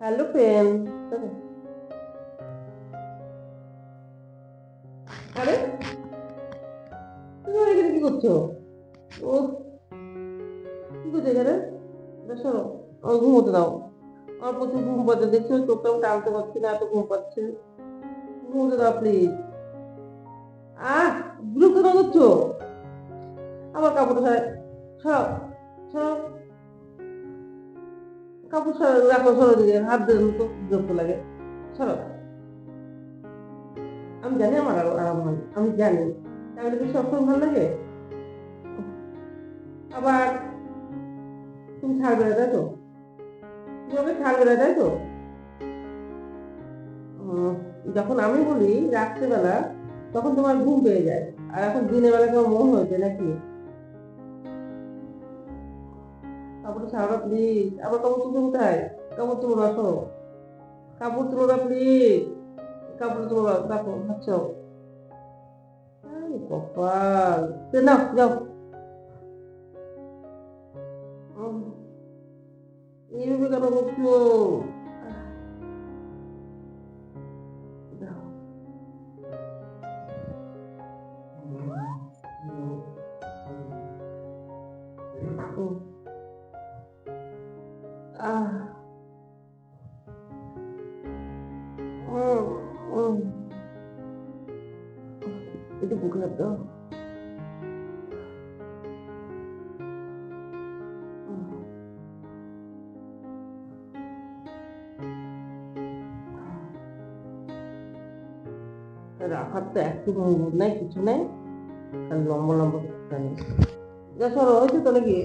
Hello friend. আরে তুমি এখানে কি করছো? ও, কি করছো এখানে? শোনো, ঘুমোতে দাও। আমার প্রচুর ঘুম পাচ্ছে, দেখছো চোখটা আমি টানতে পারছি না, এত ঘুম পাচ্ছে। ঘুমোতে দাও প্লিজ। আহ, বিরক্ত না করছো? আমার কাপড় সরাও, সরাও, কাপড় সরাও, রাখো, সরো দিকে হাত দিয়ে তো বিরক্ত লাগে। সরাও। আমি জানি আমার আরো আরাম হয়, আমি জানি। তাহলে কি সবসময় ভালো লাগে? আবার তুমি ছাড়বে না, তাই তো? তুমি ওকে ছাড়বে না, তাই তো? উম, যখন আমি বলি রাত্রেবেলা, তখন তোমার ঘুম পেয়ে যায়। আর এখন দিনের বেলা তোমার মন হয়েছে নাকি? কাপড়টা ছাড়ো প্লিজ। আবার কাপড় তুলতে কোথায়? কাপড় তুলো, রাখো। কাপড় তুলো না প্লিজ। কাপড় তুলো, রাখো, আচ্ছা। আরে কপাল। নাও যাও। উম, এইভাবে কেন করছো? আহ, যাও। উম, আহ, উম, উম, একটু বুকে হাত দাও। উম, রাখার তো একটু মুড নাই, কিছু নাই। আর লম্বা লম্বা টানি। যা সরো, হয়েছে তো নাকি?